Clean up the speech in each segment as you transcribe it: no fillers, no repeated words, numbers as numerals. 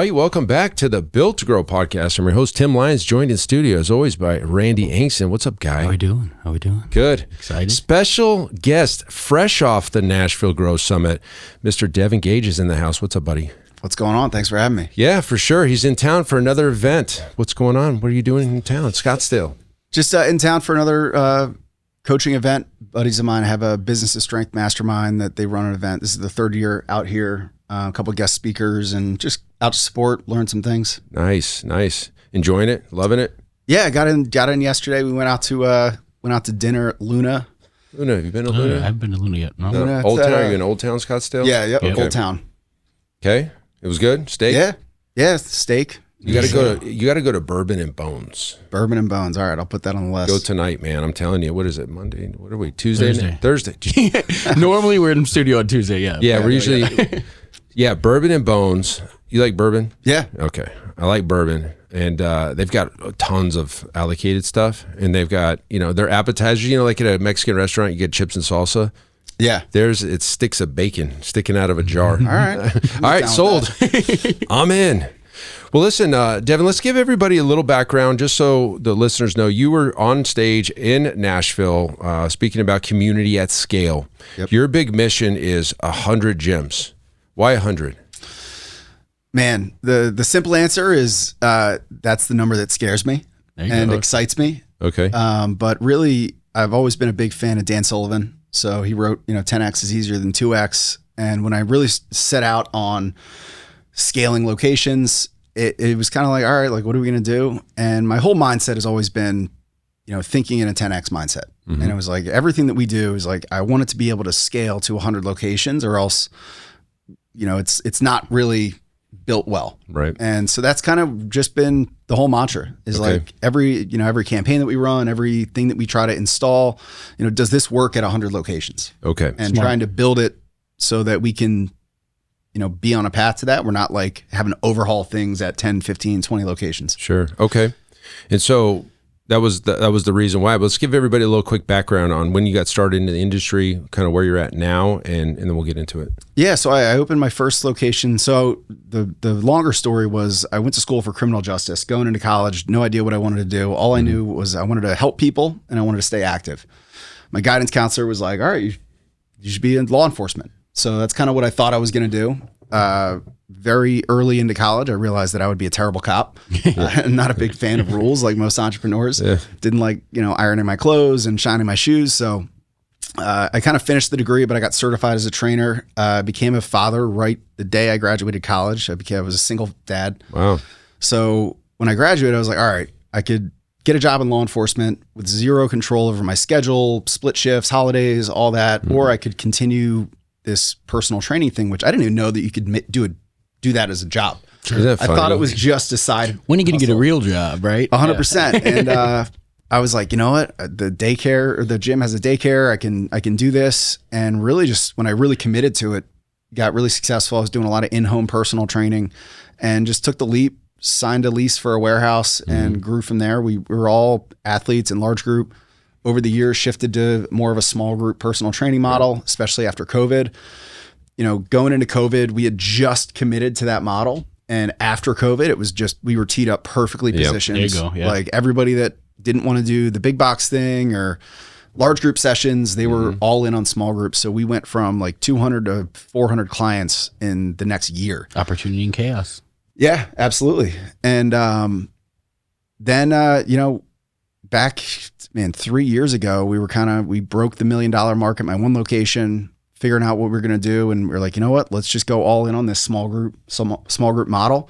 right, welcome back to the Built to Grow podcast. I'm your host, Tim Lyons, joined in studio as always by Randy Angson. What's up, guy? How we doing? Good. Excited? Special guest, fresh off the Nashville Grow Summit, Mr. Devin Gage is in the house. What's up, buddy? What's going on? Thanks for having me. Yeah, for sure. He's in town for another event. What's going on? What are you doing in town? Scottsdale. Just in town for another coaching event. Buddies of mine have a Business of Strength mastermind that they run an event. This is the third year out here. A couple of guest speakers and just out to support, learn some things. Nice. Enjoying it? Loving it? Yeah, got in yesterday. We went out to dinner at Luna. Luna, have you been to Luna? I haven't been to Luna yet. No. Luna, Old Town? Are you in Old Town, Scottsdale? Yeah, yep. Okay. Old Town. Okay. It was good? Steak? Yeah, steak. You gotta go to Bourbon and Bones. Bourbon and Bones. All right, I'll put that on the list. Go tonight, man. I'm telling you. What is it? Monday? What are we? Tuesday? Thursday. Normally we're in the studio on Tuesday. Yeah, we're usually. Yeah, Bourbon and Bones. You like bourbon? Yeah. Okay. I like bourbon. And they've got tons of allocated stuff. And they've got, their appetizers, like at a Mexican restaurant, you get chips and salsa. Yeah. It's sticks of bacon sticking out of a jar. All right. All right, sold. I'm in. Well, listen, Devin, let's give everybody a little background just so the listeners know. You were on stage in Nashville speaking about community at scale. Yep. Your big mission is 100 gyms. Why 100? Man, the simple answer is that's the number that scares me and excites me. Okay. But really, I've always been a big fan of Dan Sullivan. So he wrote, 10X is easier than 2X. And when I really set out on scaling locations, it was kind of like, all right, like, what are we going to do? And my whole mindset has always been, thinking in a 10X mindset. Mm-hmm. And it was like, everything that we do is like, I want it to be able to scale to 100 locations or else, it's not really built well. Right. And so that's kind of just been the whole mantra is like every campaign that we run, everything that we try to install, does this work at 100 locations? Okay. And trying to build it so that we can, be on a path to that. We're not like having to overhaul things at 10, 15, 20 locations. Sure. Okay. And so that was the reason why. But let's give everybody a little quick background on when you got started into the industry, kind of where you're at now, and then we'll get into it. Yeah, so I opened my first location. So the longer story was I went to school for criminal justice, going into college, no idea what I wanted to do. All I knew was I wanted to help people and I wanted to stay active. My guidance counselor was like, all right, you should be in law enforcement. So that's kind of what I thought I was going to do. Very early into college, I realized that I would be a terrible cop. I'm not a big fan of rules like most entrepreneurs. Yeah. Didn't like, ironing my clothes and shining my shoes. So I kind of finished the degree, but I got certified as a trainer. Became a father right the day I graduated college. I was a single dad. Wow. So when I graduated, I was like, all right, I could get a job in law enforcement with zero control over my schedule, split shifts, holidays, all that, or I could continue this personal training thing, which I didn't even know that you could do that as a job. Sure. I thought it was just a side. When are you going to get a real job, right? 100%. And I was like, you know what? The daycare or the gym has a daycare. I can do this. And really just when I really committed to it, got really successful. I was doing a lot of in-home personal training and just took the leap, signed a lease for a warehouse and grew from there. We were all athletes in large group. Over the years, shifted to more of a small group personal training model, especially after COVID. Going into COVID, we had just committed to that model. And after COVID, it was just, we were teed up perfectly positioned. There you go. Yeah. Like everybody that didn't want to do the big box thing or large group sessions, they were all in on small groups. So we went from like 200 to 400 clients in the next year. Opportunity and chaos. Yeah, absolutely. And then, back, 3 years ago, we broke the $1 million mark at my one location, figuring out what we were going to do. And we're like, you know what, let's just go all in on this small group model,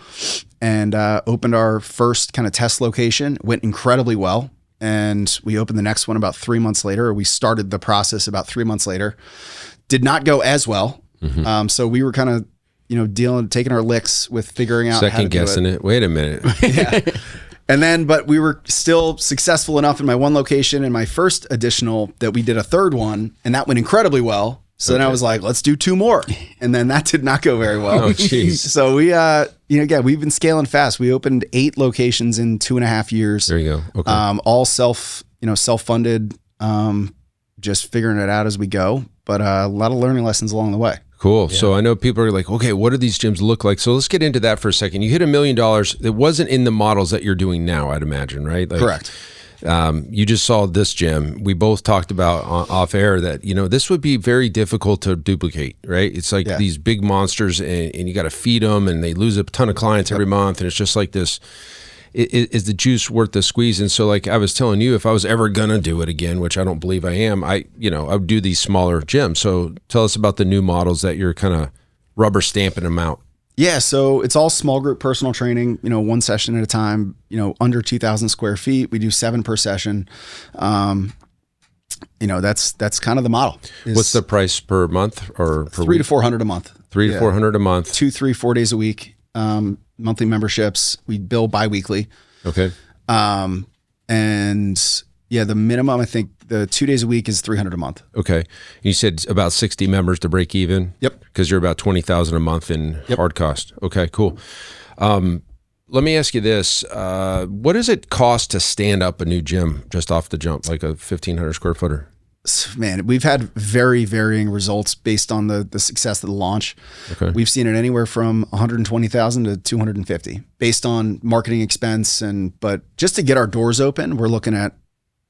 and opened our first kind of test location. Went incredibly well. And we opened the next one about 3 months later, or we started the process about 3 months later. Did not go as well. So we were kind of, taking our licks with figuring out second guessing it. Wait a minute. Yeah. And then, but we were still successful enough in my one location and my first additional that we did a third one, and that went incredibly well. So then I was like, let's do 2 more. And then that did not go very well. Oh, jeez. So we, again, we've been scaling fast. We opened 8 locations in 2.5 years. There you go. Okay. All self-funded, just figuring it out as we go, but a lot of learning lessons along the way. Cool. Yeah. So I know people are like, okay, what do these gyms look like? So let's get into that for a second. You hit $1 million. It wasn't in the models that you're doing now, I'd imagine, right? Like, correct. You just saw this gym. We both talked about off air that, this would be very difficult to duplicate, right? It's like these big monsters and you got to feed them and they lose a ton of clients every month. And it's just like this. Is the juice worth the squeeze? And so, like I was telling you, if I was ever gonna do it again, which I don't believe I am, I would do these smaller gyms. So tell us about the new models that you're kind of rubber stamping them out. Yeah, so it's all small group personal training, one session at a time, under 2,000 square feet. We do 7 per session. That's kind of the model. What's the price per month or per $300 week? to $400 a month. $300 to $400 a month. 2, 3, 4 days a week. Monthly memberships. We bill biweekly. Okay. The minimum, I think the 2 days a week is $300 a month. Okay. You said about 60 members to break even? Yep. Because you're about $20,000 a month in hard cost. Okay, cool. Let me ask you this. What does it cost to stand up a new gym just off the jump, like a 1,500 square footer? Man, we've had very varying results based on the success of the launch. Okay. We've seen it anywhere from $120,000 to $250,000 based on marketing expense. But just to get our doors open, we're looking at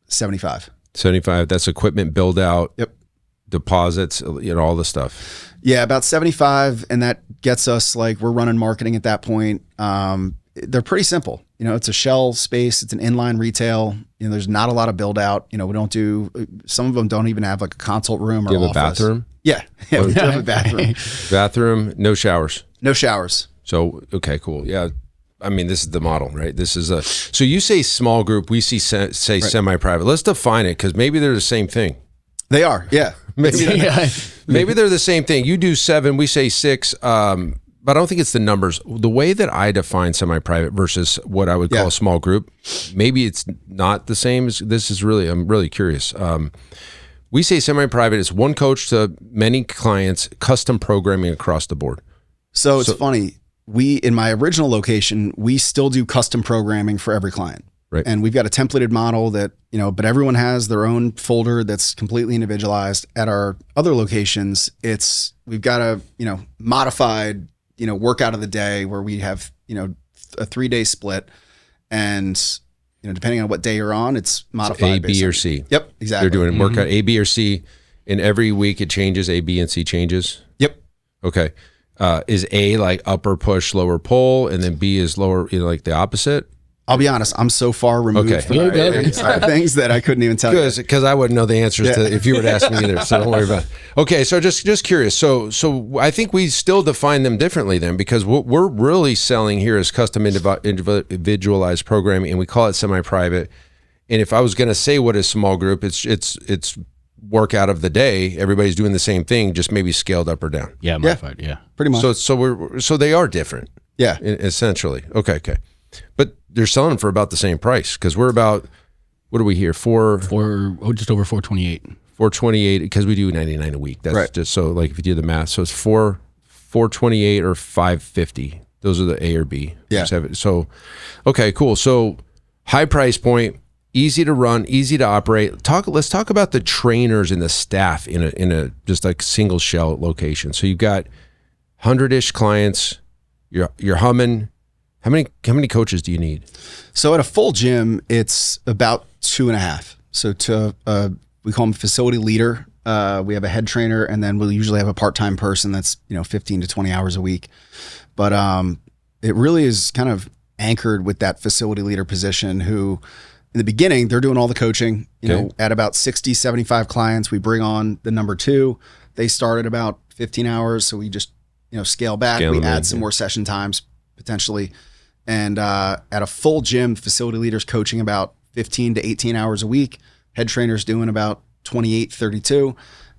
$75,000. That's equipment build out. Yep. Deposits, all the stuff. Yeah, about $75,000, and that gets us we're running marketing at that point. They're pretty simple. It's a shell space. It's an inline retail. There's not a lot of build out. We don't do. Some of them don't even have a consult room or do you have office. A bathroom? Yeah, we do have a bathroom. Bathroom, no showers. No showers. So okay, cool. Yeah. I mean, this is the model, right? This is so you say small group, we say right. Semi-private. Let's define it because maybe they're the same thing. They are, yeah. Maybe they're the same thing. You do 7, we say 6, but I don't think it's the numbers. The way that I define semi-private versus what I would call a small group, maybe it's not the same. I'm really curious. We say semi-private is one coach to many clients, custom programming across the board. So it's funny. In my original location, we still do custom programming for every client. Right. And we've got a templated model that, but everyone has their own folder that's completely individualized. At our other locations, we've got a, modified, workout of the day where we have, a 3-day split. And, depending on what day you're on, it's modified. A, B, or C. Yep, exactly. They're doing workout A, B, or C. And every week it changes, A, B, and C changes? Yep. Okay. Is A like upper push, lower pull, and then B is lower, like the opposite? I'll be honest, I'm so far removed from things that I couldn't even tell you. Because I wouldn't know the answers to if you were to ask me either, so don't worry about it. Okay, so just curious. So I think we still define them differently then, because what we're really selling here is custom individualized programming, and we call it semi-private. And if I was going to say what is small group, it's workout of the day. Everybody's doing the same thing, just maybe scaled up or down. Yeah, modified, yeah. Pretty much. So they are different. Yeah. Essentially. Okay. But they're selling for about the same price because we're about, what are we here? Just over 428. 428 because we do 99 a week. That's right. Just so like if you do the math, so it's 428 or 550. Those are the A or B. Yeah. So, okay, cool. So high price point, easy to run, easy to operate. Let's talk about the trainers and the staff in a just like single shell location. So you've got 100-ish clients. You're humming. How many coaches do you need? So at a full gym, it's about 2.5. So we call them facility leader. We have a head trainer, and then we'll usually have a part-time person that's 15 to 20 hours a week. But it really is kind of anchored with that facility leader position who, in the beginning, they're doing all the coaching. At about 60, 75 clients, we bring on the number 2. They start at about 15 hours, so we just scale back. We add some more session times potentially. And at a full gym, facility leaders coaching about 15 to 18 hours a week. Head trainers doing about 28, 32.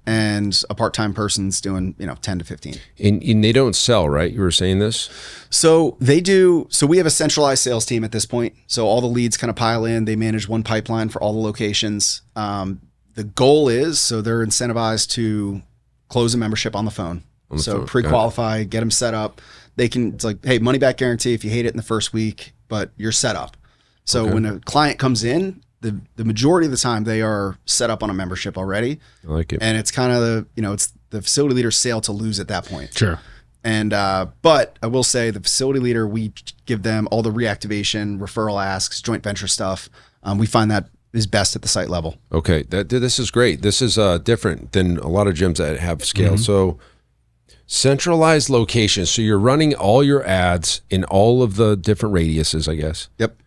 And a part-time person's doing, 10 to 15. And they don't sell, right? You were saying this? So they do. So we have a centralized sales team at this point. So all the leads kind of pile in. They manage one pipeline for all the locations. The goal is, so they're incentivized to close a membership on the phone. So pre-qualify, get them set up. It's like, hey, money back guarantee if you hate it in the first week, but you're set up. So when a client comes in, the majority of the time they are set up on a membership already. I like it. And it's kind of it's the facility leader's sale to lose at that point. Sure. And but I will say the facility leader, we give them all the reactivation, referral asks, joint venture stuff. We find that is best at the site level. Okay, this is great. This is different than a lot of gyms that have scale. So centralized locations. So you're running all your ads in all of the different radiuses, I guess. Yep.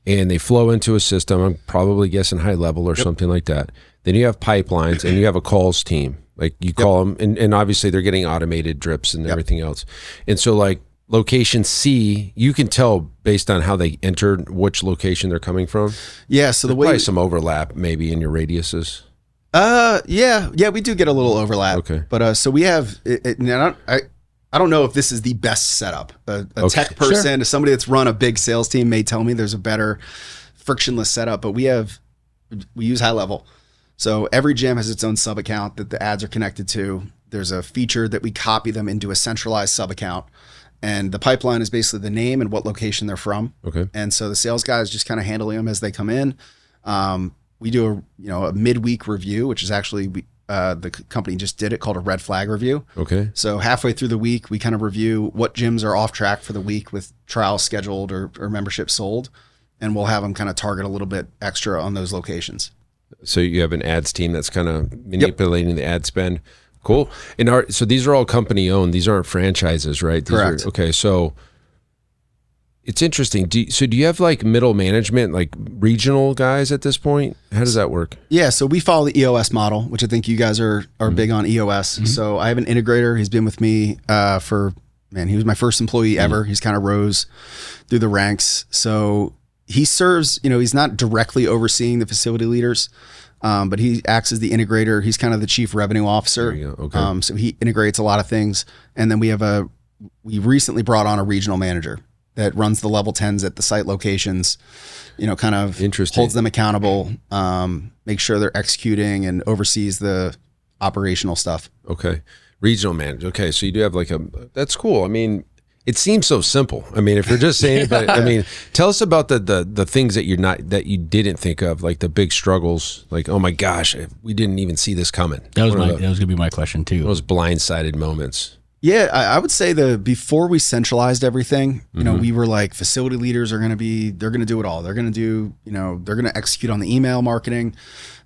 And they flow into a system. I'm probably guessing high level or something like that. Then you have pipelines and you have a calls team. Like you call them, and obviously they're getting automated drips and everything else. And so like location C, you can tell based on how they entered which location they're coming from. Yeah. So There's probably some overlap maybe in your radiuses. Yeah, we do get a little overlap. Okay. But so we have, I don't know if this is the best setup. A tech person, somebody that's run a big sales team may tell me there's a better frictionless setup, but we use high level. So every gym has its own sub account that the ads are connected to. There's a feature that we copy them into a centralized sub account. And the pipeline is basically the name and what location they're from. Okay. And so the sales guys just kind of handling them as they come in. We do a midweek review, which is actually the company just did it, called a red flag review. Okay. So halfway through the week, we kind of review what gyms are off track for the week with trials scheduled or membership sold. And we'll have them kind of target a little bit extra on those locations. So you have an ads team that's kind of manipulating the ad spend. Cool. And so these are all company owned. These aren't franchises, right? Correct. Okay. So it's interesting. Do you have like middle management, like regional guys at this point? How does that work? Yeah. So we follow the EOS model, which I think you guys are big on EOS. So I have an integrator. He's been with me he was my first employee ever. He's kind of rose through the ranks. So he serves, he's not directly overseeing the facility leaders, but he acts as the integrator. He's kind of the chief revenue officer. There you go. Okay. So he integrates a lot of things. And then we recently brought on a regional manager that runs the level 10s at the site locations, kind of holds them accountable, makes sure they're executing and oversees the operational stuff. Okay. Regional manager. Okay. So you do have that's cool. I mean, it seems so simple. I mean, if you're just saying it, but I mean, tell us about the things that you didn't think of, like the big struggles, like, oh my gosh, we didn't even see this coming. That was going to be my question too. Those blindsided moments. Yeah, I would say before we centralized everything, we were like, facility leaders they're going to do it all. They're going to do, they're going to execute on the email marketing.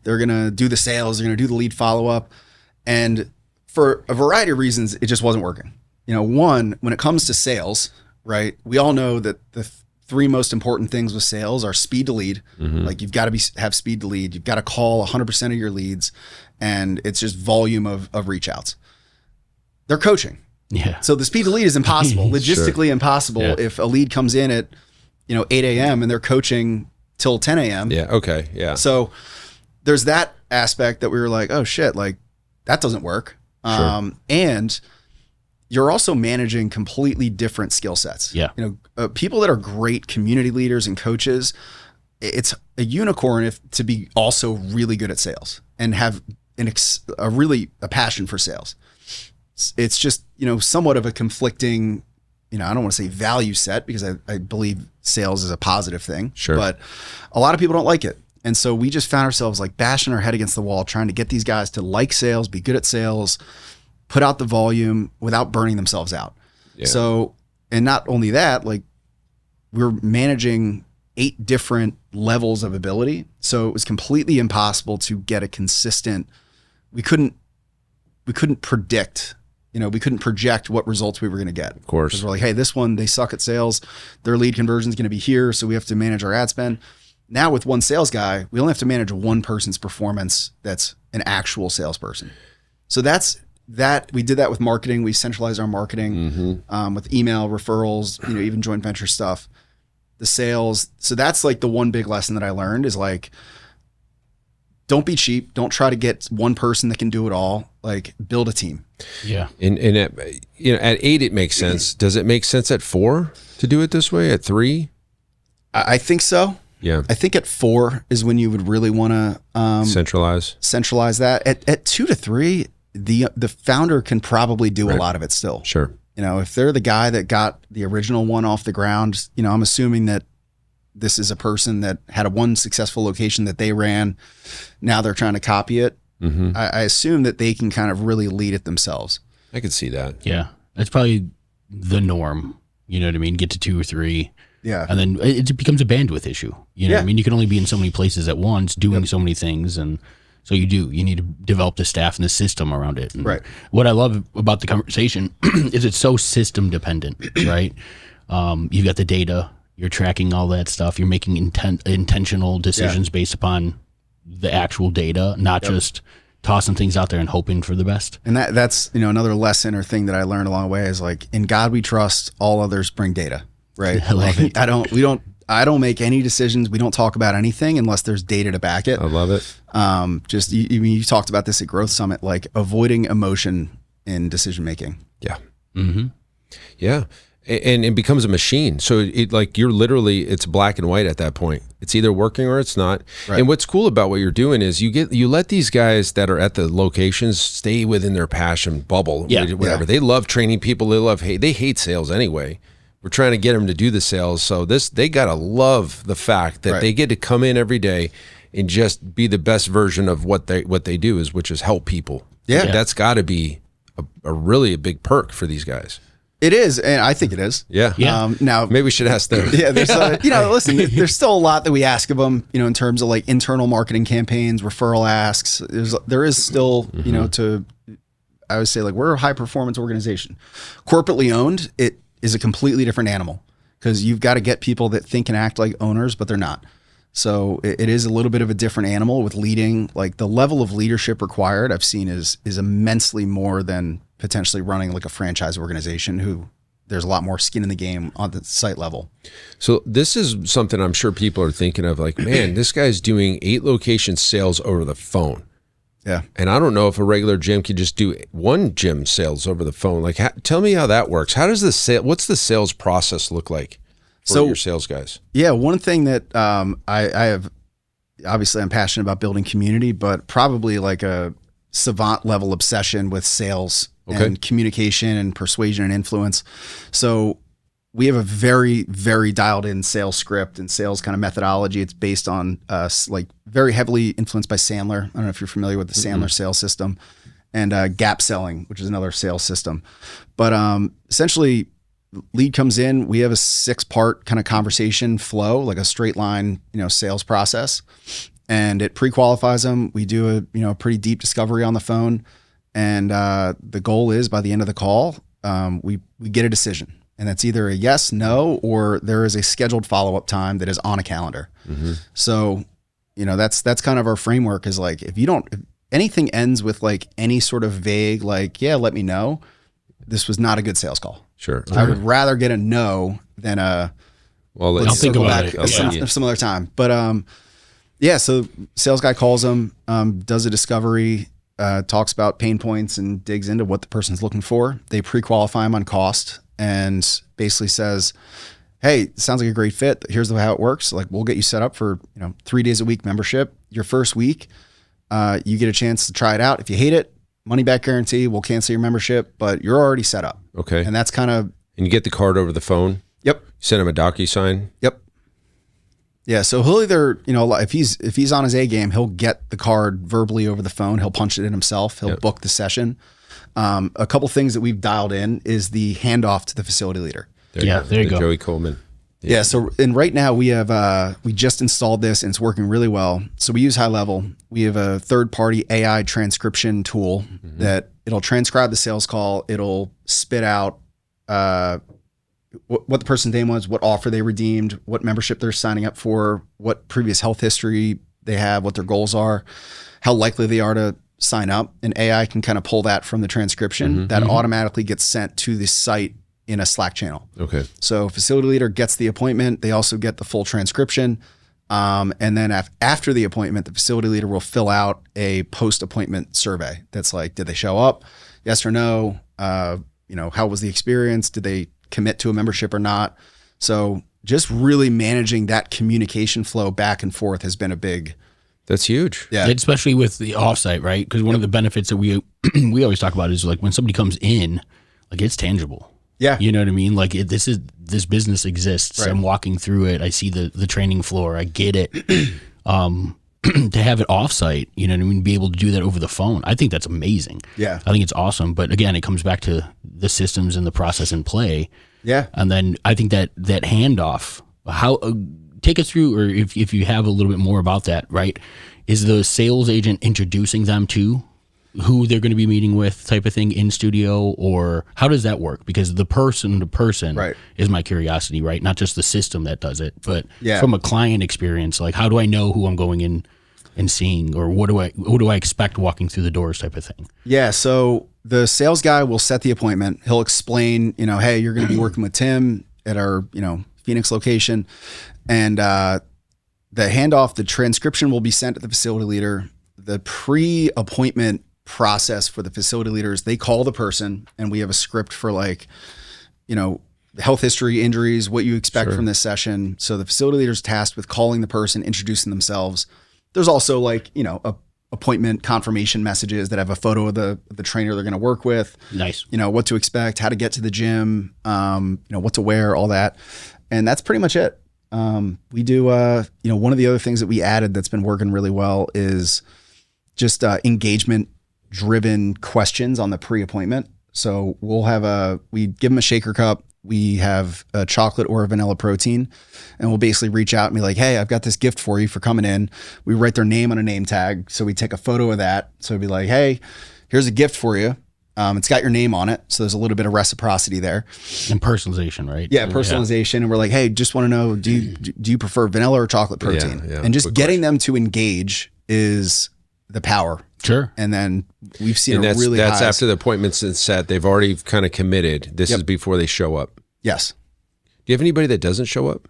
They're going to do the sales. They're going to do the lead follow-up. And for a variety of reasons, it just wasn't working. One, when it comes to sales, right, we all know that the three most important things with sales are speed to lead. Like you've got to have speed to lead. You've got to call 100% of your leads, and it's just volume of reach outs. They're coaching. Yeah. So the speed to lead is impossible, logistically impossible. Yeah. If a lead comes in at, 8 a.m. and they're coaching till 10 a.m. Yeah. Okay. Yeah. So there's that aspect that we were like, oh shit, like that doesn't work. And you're also managing completely different skill sets. Yeah. People that are great community leaders and coaches, it's a unicorn to be also really good at sales and have a passion for sales. It's just, somewhat of a conflicting, I don't want to say value set, because I believe sales is a positive thing, but a lot of people don't like it. And so we just found ourselves like bashing our head against the wall, trying to get these guys to like sales, be good at sales, put out the volume without burning themselves out. Yeah. So, and not only that, like we're managing 8 different levels of ability. So it was completely impossible to get a consistent, we couldn't predict, we couldn't project what results we were going to get. Of course. Because we're like, hey, this one, they suck at sales. Their lead conversion is going to be here. So we have to manage our ad spend. Now with one sales guy, we only have to manage one person's performance that's an actual salesperson. So that's that. We did that with marketing. We centralized our marketing with email, referrals, even joint venture stuff. The sales. So that's like the one big lesson that I learned is like, don't be cheap. Don't try to get one person that can do it all. Like build a team. Yeah. And at 8, it makes sense. Does it make sense at 4 to do it this way? At 3? I think so. Yeah. I think at 4 is when you would really want to centralize that. At 2 to 3, the founder can probably do a lot of it still. Sure. If they're the guy that got the original one off the ground, I'm assuming that this is a person that had one successful location that they ran. Now they're trying to copy it. I assume that they can kind of really lead it themselves. I could see that. Yeah. That's probably the norm. You know what I mean? Get to 2 or 3. Yeah. And then it becomes a bandwidth issue. You know what I mean? You can only be in so many places at once doing so many things. And so you need to develop the staff and the system around it. And right. What I love about the conversation is it's so system dependent, right? You've got the data, you're tracking all that stuff. You're making intentional decisions based upon the actual data, not just tossing things out there and hoping for the best. And that's, another lesson or thing that I learned along the way is like, in God we trust, all others bring data, right? I love it. I don't make any decisions. We don't talk about anything unless there's data to back it. I love it. You talked about this at Growth Summit, like avoiding emotion in decision making. Yeah. Yeah. And it becomes a machine. So you're literally, it's black and white at that point. It's either working or it's not. Right. And what's cool about what you're doing is you let these guys that are at the locations stay within their passion bubble, whatever. They love training people. They hate sales anyway. We're trying to get them to do the sales. So they got to love the fact that they get to come in every day and just be the best version of what they do which is help people. Yeah. That's got to be a really big perk for these guys. It is, and I think it is. Yeah. Now maybe we should ask them. Yeah, there's listen, there's still a lot that we ask of them, in terms of like internal marketing campaigns, referral asks. There is still, I would say, like, we're a high performance organization. Corporately owned, it is a completely different animal because you've got to get people that think and act like owners, but they're not. So it is a little bit of a different animal with leading. Like, the level of leadership required, I've seen is immensely more than potentially running like a franchise organization who there's a lot more skin in the game on the site level. So this is something I'm sure people are thinking of, like, man, this guy's doing 8 location sales over the phone. Yeah. And I don't know if a regular gym could just do 1 gym sales over the phone. Like, tell me how that works. How does what's the sales process look like for your sales guys? Yeah. One thing that I have, obviously I'm passionate about building community, but probably like a savant level obsession with sales and communication and persuasion and influence. So we have a very, very dialed in sales script and sales kind of methodology. It's based on like very heavily influenced by Sandler. I don't know if you're familiar with the Sandler sales system, and gap selling, which is another sales system. But essentially, lead comes in, we have a 6-part kind of conversation flow, like a straight line, sales process, and it pre-qualifies them. We do a pretty deep discovery on the phone. And the goal is, by the end of the call, we get a decision, and that's either a yes, no, or there is a scheduled follow-up time that is on a calendar. So, that's kind of our framework, is like, if anything ends with like any sort of vague, like, yeah, let me know, this was not a good sales call. Sure. I would rather get a no than I'll think about it some other time. But so sales guy calls them, does a discovery, talks about pain points and digs into what the person's looking for. They pre-qualify them on cost and basically says, hey, it sounds like a great fit. Here's how it works. Like, we'll get you set up for 3 days a week membership. Your first week, you get a chance to try it out. If you hate it, money back guarantee, we'll cancel your membership, but you're already set up. Okay. And that's kind of... And you get the card over the phone? Yep. You send him a DocuSign? Yep. Yeah, so he'll either, if he's on his A game, he'll get the card verbally over the phone. He'll punch it in himself. He'll book the session. A couple things that we've dialed in is the handoff to the facility leader. There you go. Joey Coleman. Yeah. So, and right now we have, we just installed this and it's working really well. So we use High Level. We have a third-party AI transcription tool that it'll transcribe the sales call. It'll spit out what the person's name was, what offer they redeemed, what membership they're signing up for, what previous health history they have, what their goals are, how likely they are to sign up. And AI can kind of pull that from the transcription that automatically gets sent to the site in a Slack channel. Okay. So facility leader gets the appointment. They also get the full transcription. And then after the appointment, the facility leader will fill out a post-appointment survey. That's like, did they show up? Yes or no? How was the experience? Did they commit to a membership or not? So just really managing that communication flow back and forth has been a big... That's huge. Yeah. Especially with the offsite, right? Because one of the benefits that we always talk about is like when somebody comes in, like, it's tangible. Yeah. You know what I mean? Like this business exists. Right. I'm walking through it. I see the training floor. I get it. To have it offsite, you know what I mean? Be able to do that over the phone. I think that's amazing. Yeah. I think it's awesome. But again, it comes back to the systems and the process in play. Yeah. And then I think that handoff, how take us through, or if you have a little bit more about that, right? Is the sales agent introducing them to who they're going to be meeting with type of thing in studio, or how does that work? Because the person to person Right. is my curiosity, right? Not just the system that does it, but Yeah. from a client experience, like how do I know who I'm going in and seeing, or what do I expect walking through the doors type of thing? Yeah. So the sales guy will set the appointment. He'll explain, hey, you're going to be working with Tim at our, Phoenix location. And the handoff, the transcription will be sent to the facility leader. The pre-appointment process for the facility leaders, they call the person, and we have a script for health history, injuries, what you expect from this session. So the facility leader's tasked with calling the person, introducing themselves. There's also appointment confirmation messages that have a photo of the trainer they're going to work with. Nice. What to expect, how to get to the gym, what to wear, all that. And that's pretty much it. We do, one of the other things that we added that's been working really well is just engagement driven questions on the pre-appointment. So we give them a shaker cup. We have a chocolate or a vanilla protein, and we'll basically reach out and be like, hey, I've got this gift for you for coming in. We write their name on a name tag. So we take a photo of that. So it'd be like, hey, here's a gift for you. It's got your name on it. So there's a little bit of reciprocity there. And personalization, right? Yeah, personalization. And we're like, hey, just want to know, do you prefer vanilla or chocolate protein? Yeah, and just getting them to engage is the power. Sure. And then we've seen And that's highs. after the appointment's set. They've already kind of committed. This is before they show up. Yes. Do you have anybody that doesn't show up?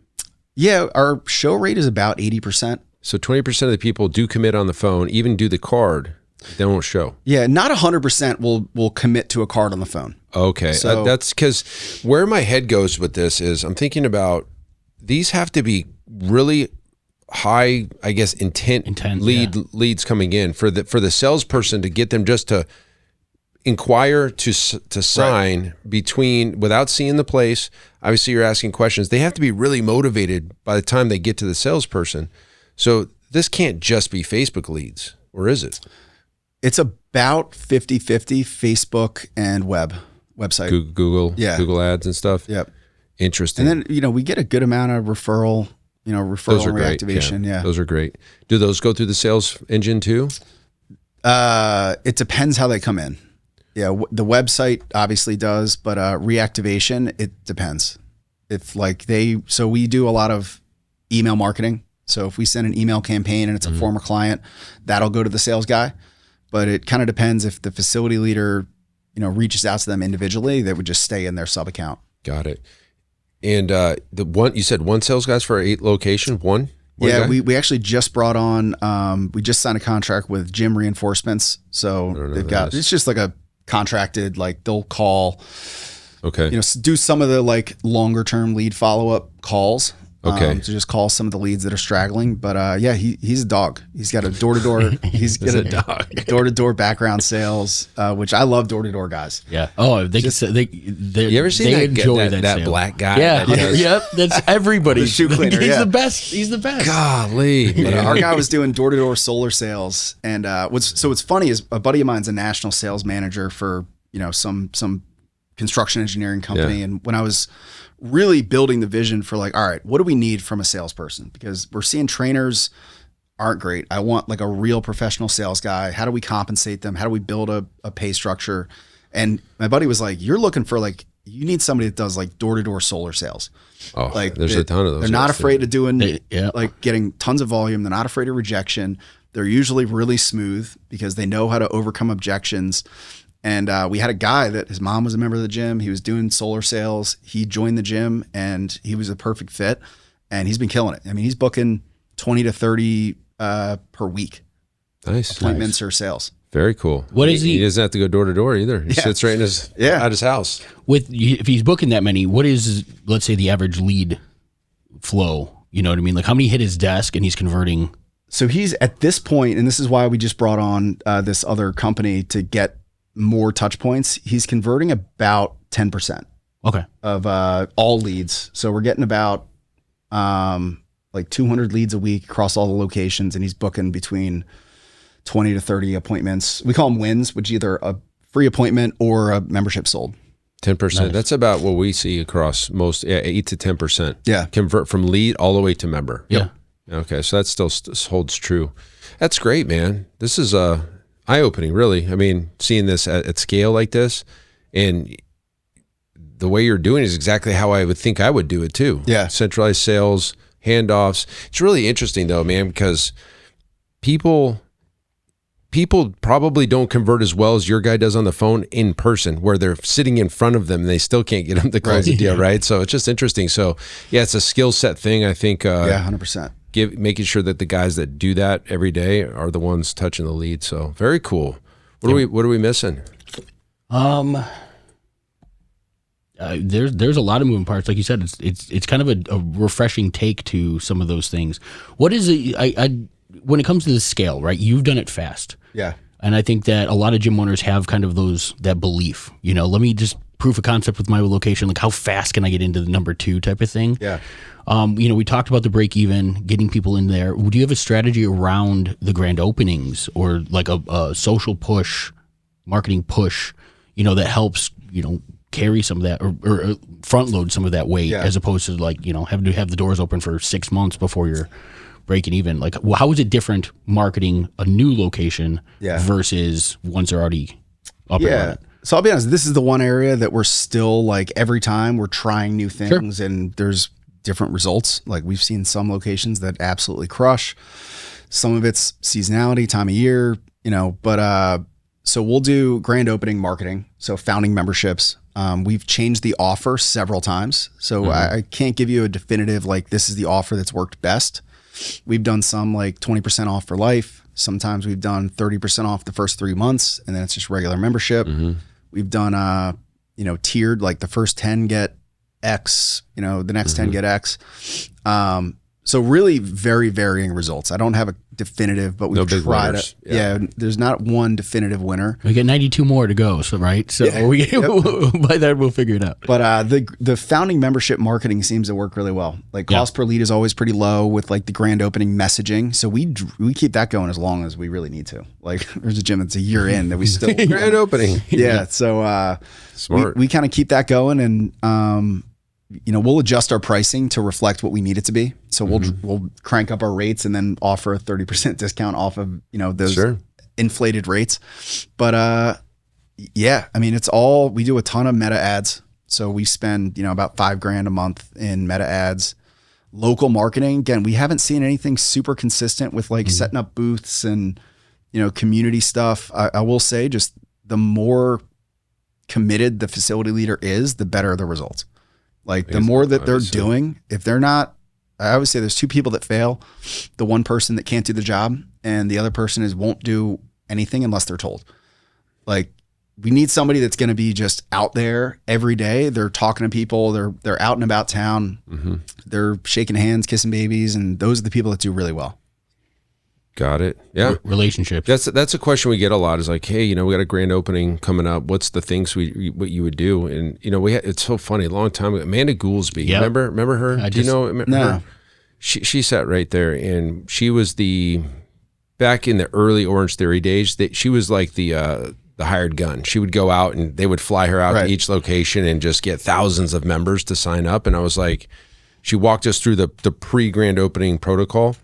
Yeah, our show rate is about 80%. So 20% of the people do commit on the phone, even do the card. They won't show. Yeah, not 100% will commit to a card on the phone. Okay. So- That's because where my head goes with this is I'm thinking about these have to be really high, I guess, intent leads coming in for the salesperson to get them just to inquire to sign without seeing the place. Obviously, you're asking questions. They have to be really motivated by the time they get to the salesperson. So this can't just be Facebook leads, or is it? It's about 50-50 Facebook and website. Google, Google ads and stuff. Yep. Interesting. And then, we get a good amount of referral and reactivation. Yeah. Those are great. Do those go through the sales engine too? It depends how they come in. Yeah. The website obviously does, but reactivation, it depends. So we do a lot of email marketing. So if we send an email campaign and it's a former client, that'll go to the sales guy. But it kind of depends if the facility leader, reaches out to them individually, they would just stay in their sub account. Got it. And you said one sales guy's for 8 location, one Yeah, guy? we actually just brought on, we just signed a contract with Gym Reinforcements. So they've got, it's just like a contracted, they'll call, Okay. do some of the longer term lead follow-up calls. Okay. To just call some of the leads that are straggling. But he's a dog. He's got a door-to-door, he's got a dog. Door-to-door background sales, which I love door-to-door guys. Yeah. Oh, they You ever seen that black guy? Yeah. Yep. That's everybody. The shoe cleaner, He's yeah. the best. He's the best. Golly. But man. our guy was doing door-to-door solar sales. And what's funny is a buddy of mine's a national sales manager for, some construction engineering company. Yeah. And when I was really building the vision for all right, what do we need from a salesperson? Because we're seeing trainers aren't great. I want a real professional sales guy. How do we compensate them? How do we build a pay structure? And my buddy was like, you're looking for you need somebody that does door-to-door solar sales. Oh, there's a ton of those. They're not guys, afraid of doing Yeah. getting tons of volume. They're not afraid of rejection. They're usually really smooth because they know how to overcome objections. And we had a guy that his mom was a member of the gym. He was doing solar sales. He joined the gym and he was a perfect fit. And he's been killing it. I mean, he's booking 20 to 30 per week Nice. appointments or sales. Very cool. What is He doesn't have to go door to door either. He sits right in at his house. If he's booking that many, what is, let's say, the average lead flow? You know what I mean? How many hit his desk and he's converting? So he's at this point, and this is why we just brought on this other company to get more touch points. He's converting about 10%. Okay. of all leads. So we're getting about like 200 leads a week across all the locations, and he's booking between 20 to 30 appointments. We call them wins, which either a free appointment or a membership sold. 10%. Nice. That's about what we see across most, 8 to 10%. Yeah. Convert from lead all the way to member. Yeah. Okay. So that still holds true. That's great, man. This is eye-opening, really. I mean, seeing this at scale like this, and the way you're doing it is exactly how I would think I would do it too. Yeah. Centralized sales, handoffs. It's really interesting though, man, because people probably don't convert as well as your guy does on the phone in person, where they're sitting in front of them and they still can't get them to close the deal, right? So it's just interesting. So yeah, it's a skill set thing. I think 100%. making sure that the guys that do that every day are the ones touching the lead. So very cool. What are we missing? There's a lot of moving parts. Like you said, it's kind of a refreshing take to some of those things. What is it? When it comes to the scale, right? You've done it fast. Yeah. And I think that a lot of gym owners have kind of that belief, let me just proof of concept with my location. Like, how fast can I get into the number 2 type of thing? Yeah. We talked about the break even, getting people in there. Do you have a strategy around the grand openings, or like a social push, marketing push, that helps, carry some of that or front load some of that weight, as opposed to like, having to have the doors open for 6 months before you're breaking even? Like, how is it different marketing a new location versus once they're already up and running? So I'll be honest, this is the one area that we're still like, every time we're trying new things and there's different results. Like, we've seen some locations that absolutely crush. Some of it's seasonality, time of year, but so we'll do grand opening marketing. So founding memberships. We've changed the offer several times. So I can't give you a definitive, like, this is the offer that's worked best. We've done some like 20% off for life. Sometimes we've done 30% off the first 3 months, and then it's just regular membership. We've done, tiered, like the first 10 get X, the next 10 get X. So really very varying results. I don't have a definitive, but we've tried it. Yeah. There's not one definitive winner. We got 92 more to go. So, right. So by that, we'll figure it out. But the founding membership marketing seems to work really well. Like, cost per lead is always pretty low with like the grand opening messaging. So we keep that going as long as we really need to. Like, there's a gym that's a year in that we still grand opening. Yeah. So smart. We kind of keep that going, and we'll adjust our pricing to reflect what we need it to be. So we'll crank up our rates and then offer a 30% discount off of, those inflated rates. But it's all, we do a ton of meta ads. So we spend, about $5,000 a month in meta ads. Local marketing, again, we haven't seen anything super consistent with like setting up booths and, community stuff. I will say, just the more committed the facility leader is, the better the results. Like, the more that they're doing, if they're not, I always say there's 2 people that fail. The one person that can't do the job, and the other person won't do anything unless they're told. Like, we need somebody that's going to be just out there every day. They're talking to people. They're out and about town. They're shaking hands, kissing babies, and those are the people that do really well. Got it. Yeah. Relationships. That's a question we get a lot, is like, hey, we got a grand opening coming up. What's the things what you would do? And, it's so funny. A long time ago, Amanda Goolsby, remember her? Do you know? No. Her? She sat right there, and she was back in the early Orange Theory days, she was like the hired gun. She would go out and they would fly her out to each location and just get thousands of members to sign up. And I was like, she walked us through the pre-grand opening protocol.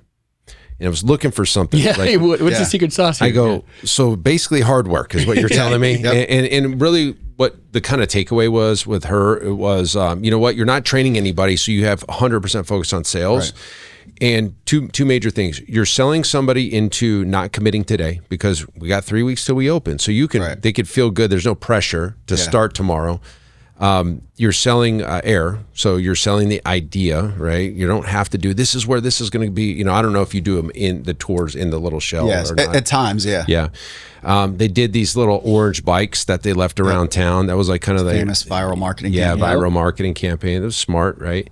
And I was looking for something. Yeah, like, what's the secret sauce here? I go, so basically hard work is what you're telling me. And really what the kind of takeaway was with her, it was, you're not training anybody, so you have 100% focus on sales. And two major things. You're selling somebody into not committing today, because we got 3 weeks till we open. So they could feel good. There's no pressure to start tomorrow. You're selling air, so you're selling the idea, right? You don't have to do, this is where this is going to be. I don't know if you do them in the tours in the little shell. Yes, or not. At times, yeah. They did these little orange bikes that they left around town. That was like kind of the famous viral marketing campaign. Viral marketing campaign. It was smart, right?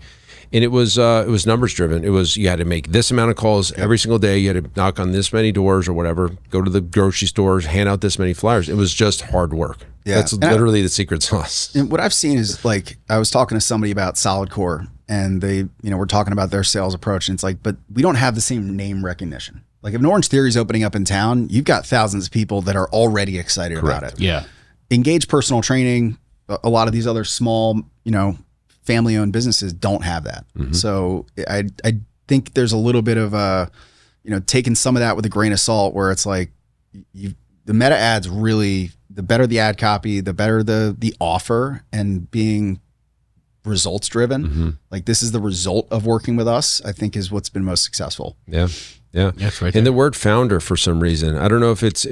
And it was numbers driven. It was, you had to make this amount of calls every single day. You had to knock on this many doors or whatever, go to the grocery stores, hand out this many flyers. It was just hard work. Yeah. That's literally the secret sauce. And what I've seen is, like, I was talking to somebody about Solid Core, and they, we're talking about their sales approach, and it's like, but we don't have the same name recognition. Like, if an Orange Theory is opening up in town, you've got thousands of people that are already excited about it. Yeah. Engage Personal Training, a lot of these other small, family-owned businesses don't have that. Mm-hmm. So I think there's a little bit of taking some of that with a grain of salt, where it's like, the meta ads really, the better the ad copy, the better the offer, and being results driven. Mm-hmm. Like, this is the result of working with us, I think, is what's been most successful. Yeah. Yeah, that's right. And the word founder, for some reason, I don't know if it's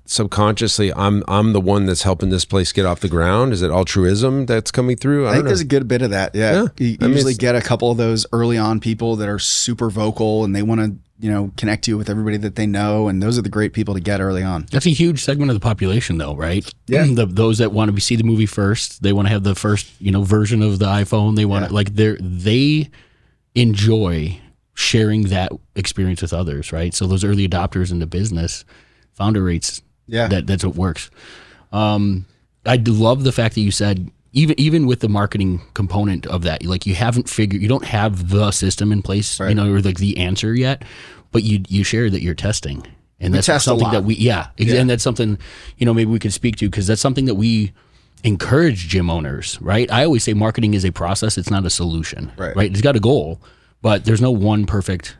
subconsciously, I'm the one that's helping this place get off the ground. Is it altruism that's coming through? I think there's a good bit of that. Yeah. You usually get a couple of those early on people that are super vocal, and they want to, connect you with everybody that they know. And those are the great people to get early on. That's a huge segment of the population, though, right? Yeah. Those that want to see the movie first, they want to have the first, version of the iPhone. They want to, they enjoy sharing that experience with others, right? So those early adopters in the business, founder rates, that's what works. I love the fact that you said, even with the marketing component of that, like, you don't have the system in place, right, or like the answer yet, but you share that you're testing. And that's something that and that's something, maybe we could speak to, because that's something that we encourage gym owners, right? I always say marketing is a process. It's not a solution, right? It's got a goal, but there's no one perfect,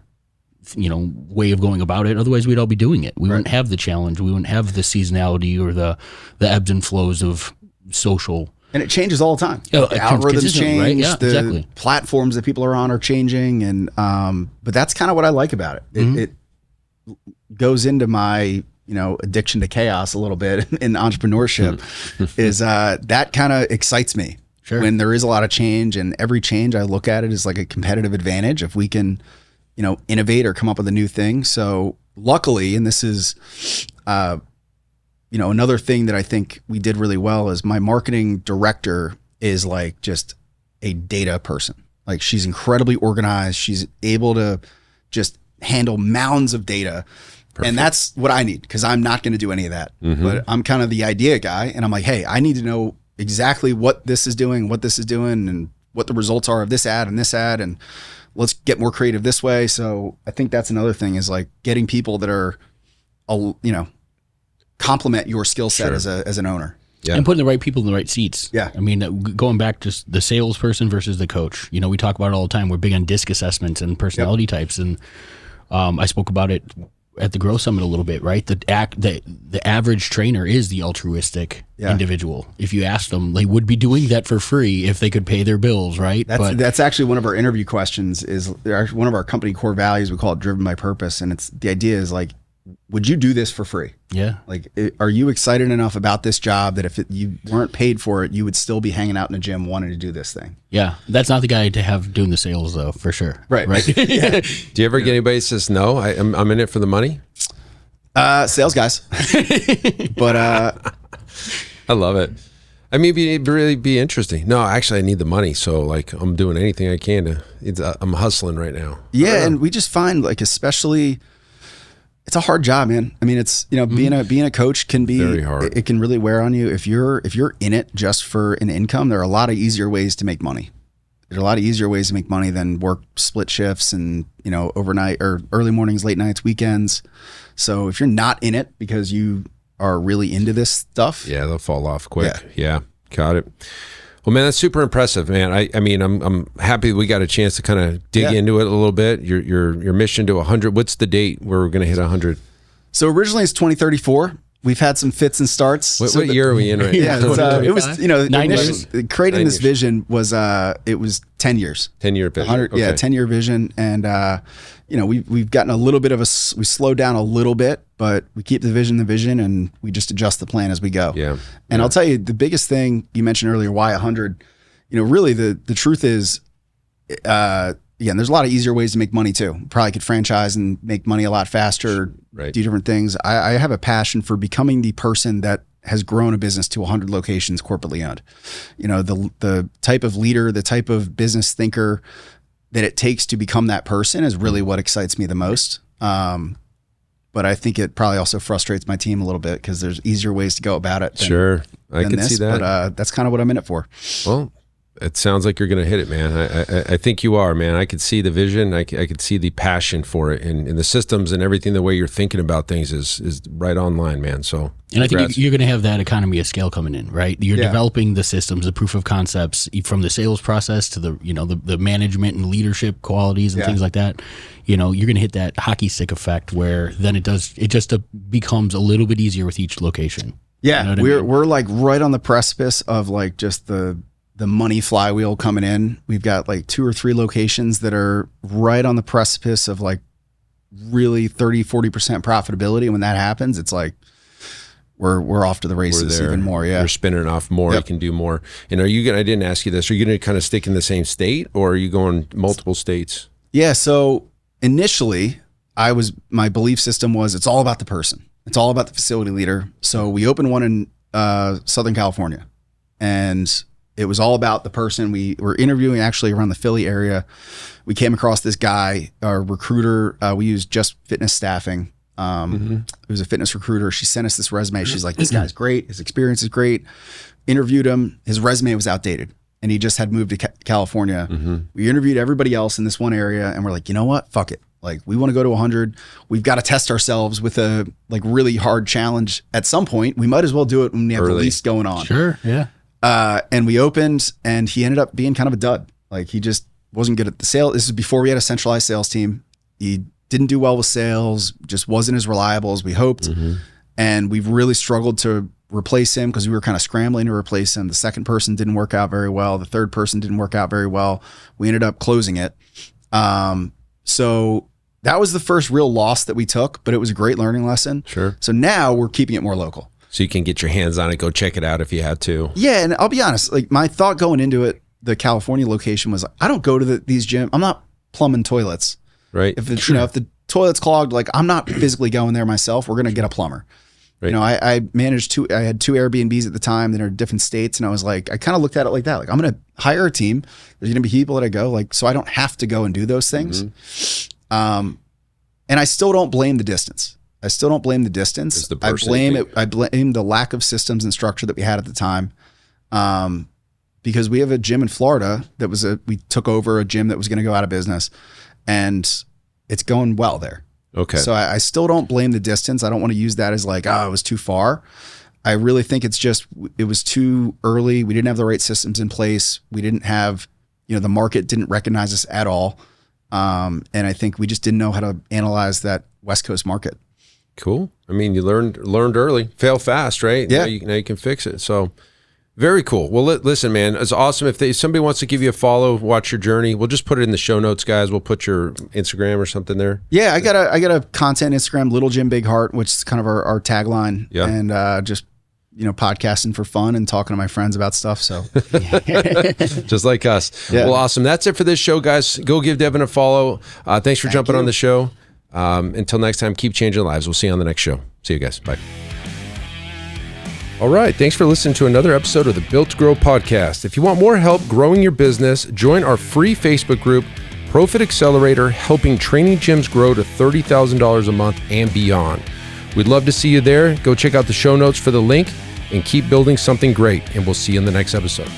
way of going about it. Otherwise, we'd all be doing it. We wouldn't have the challenge. We wouldn't have the seasonality or the ebbs and flows of social. And it changes all the time. The algorithms change. Right? Yeah, the platforms that people are on are changing, and but that's kind of what I like about it. It goes into my addiction to chaos a little bit in entrepreneurship. Is that kind of excites me. Sure. When there is a lot of change, and every change I look at it as like a competitive advantage if we can, innovate or come up with a new thing. So luckily, and this is, another thing that I think we did really well, is my marketing director is like just a data person. Like, she's incredibly organized. She's able to just handle mounds of data. Perfect. And that's what I need, because I'm not going to do any of that. Mm-hmm. But I'm kind of the idea guy, and I'm like, hey, I need to know exactly what this is doing, and what the results are of this ad, and let's get more creative this way. So I think that's another thing, is like getting people that are, complement your skill set as an owner. Yeah. And putting the right people in the right seats. Yeah. I mean, going back to the salesperson versus the coach, we talk about it all the time. We're big on DISC assessments and personality types. And I spoke about it at the Grow Summit a little bit, right? The average trainer is the altruistic individual. If you ask them, they would be doing that for free if they could pay their bills, right? That's actually one of our interview questions. Is one of our company core values. We call it driven by purpose, and it's the idea is like, would you do this for free? Yeah. Like, are you excited enough about this job that if you weren't paid for it, you would still be hanging out in a gym wanting to do this thing? Yeah. That's not the guy to have doing the sales, though, for sure. Right. Yeah. Do you ever get anybody that says, no, I'm in it for the money? Sales guys. But I love it. I mean, it'd really be interesting. No, actually, I need the money. So, like, I'm doing anything I can I'm hustling right now. Yeah. And we just find, like, especially, it's a hard job, man. I mean, it's, being a coach can be very hard. It can really wear on you. If you're in it just for an income, there are a lot of easier ways to make money. There's a lot of easier ways to make money than work split shifts and, overnight or early mornings, late nights, weekends. So if you're not in it because you are really into this stuff. Yeah, they'll fall off quick. Yeah, got it. Well, man, that's super impressive, man. I mean, I'm happy we got a chance to kind of dig into it a little bit. Your mission to 100. What's the date where we're going to hit 100? So originally it's 2034. We've had some fits and starts. What year are we in right now? Yeah, it was, 9 years. Creating this vision was, it was 10 years. 10-year vision. Okay. Yeah, 10-year vision. And, we've gotten a little bit of we slowed down a little bit, but we keep the vision, and we just adjust the plan as we go. Yeah. And I'll tell you, the biggest thing you mentioned earlier, why 100, really the truth is, again, there's a lot of easier ways to make money too. Probably could franchise and make money a lot faster, do different things. I have a passion for becoming the person that has grown a business to 100 locations corporately owned. The type of leader, the type of business thinker that it takes to become that person is really what excites me the most. But I think it probably also frustrates my team a little bit because there's easier ways to go about it. Sure. I can see that. But that's kind of what I'm in it for. Well, it sounds like you're going to hit it, man. I think you are, man. I could see the vision. I could see the passion for it, and the systems and everything. The way you're thinking about things is right online, man. So, and I think you're going to have that economy of scale coming in, right? You're developing the systems, the proof of concepts, from the sales process to the management and leadership qualities and things like that. You're going to hit that hockey stick effect where then it just becomes a little bit easier with each location. Yeah, we're like right on the precipice of like just the money flywheel coming in. We've got like 2 or 3 locations that are right on the precipice of like really 30-40% profitability. And when that happens, it's like we're off to the races even more. Yeah, you're spinning off more. You can do more. And I didn't ask you this, are you going to kind of stick in the same state, or are you going multiple states? Yeah, so initially my belief system was it's all about the person. It's all about the facility leader. So we opened one in Southern California, and it was all about the person. We were interviewing actually around the Philly area. We came across this guy, our recruiter. We used Just Fitness Staffing. It was a fitness recruiter. She sent us this resume. She's like, this guy's great. His experience is great. Interviewed him. His resume was outdated, and he just had moved to California. We interviewed everybody else in this one area, and we're like, you know what? Fuck it. Like, we want to go to 100. We've got to test ourselves with a like really hard challenge at some point. We might as well do it when we have the least going on. Sure. Yeah. And we opened, and he ended up being kind of a dud. Like, he just wasn't good at the sale. This is before we had a centralized sales team. He didn't do well with sales, just wasn't as reliable as we hoped. And we've really struggled to replace him because we were kind of scrambling to replace him. The second person didn't work out very well. The third person didn't work out very well. We ended up closing it. So that was the first real loss that we took, but it was a great learning lesson. Sure. So now we're keeping it more local. So you can get your hands on it, go check it out if you had to. Yeah, and I'll be honest, like my thought going into it, the California location was, I don't go to these gyms. I'm not plumbing toilets. Right. If the toilet's clogged, like I'm not physically going there myself. We're going to get a plumber. Right. I managed I had 2 Airbnbs at the time that are different states. And I was like, I kind of looked at it like that. Like, I'm going to hire a team. There's going to be people that I go, like, so I don't have to go and do those things. And I still don't blame the distance. I blame the lack of systems and structure that we had at the time. Because we have a gym in Florida that we took over a gym that was going to go out of business, and it's going well there. Okay. So I still don't blame the distance. I don't want to use that as like, it was too far. I really think it's just, it was too early. We didn't have the right systems in place. We didn't have, the market didn't recognize us at all. And I think we just didn't know how to analyze that West Coast market. Cool. I mean, you learned early, fail fast, right? Yeah. Now you can fix it. So very cool. Well, listen, man, it's awesome. If somebody wants to give you a follow, watch your journey, we'll just put it in the show notes, guys. We'll put your Instagram or something there. Yeah, I got a content Instagram, Little Jim Big Heart, which is kind of our tagline. Yeah. And just podcasting for fun and talking to my friends about stuff. So just like us. Yeah. Well, awesome. That's it for this show, guys. Go give Devin a follow. Thanks for jumping on the show. Until next time, keep changing lives. We'll see you on the next show. See you guys. Bye. All right. Thanks for listening to another episode of the Built to Grow podcast. If you want more help growing your business, join our free Facebook group, Profit Accelerator, helping training gyms grow to $30,000 a month and beyond. We'd love to see you there. Go check out the show notes for the link and keep building something great. And we'll see you in the next episode.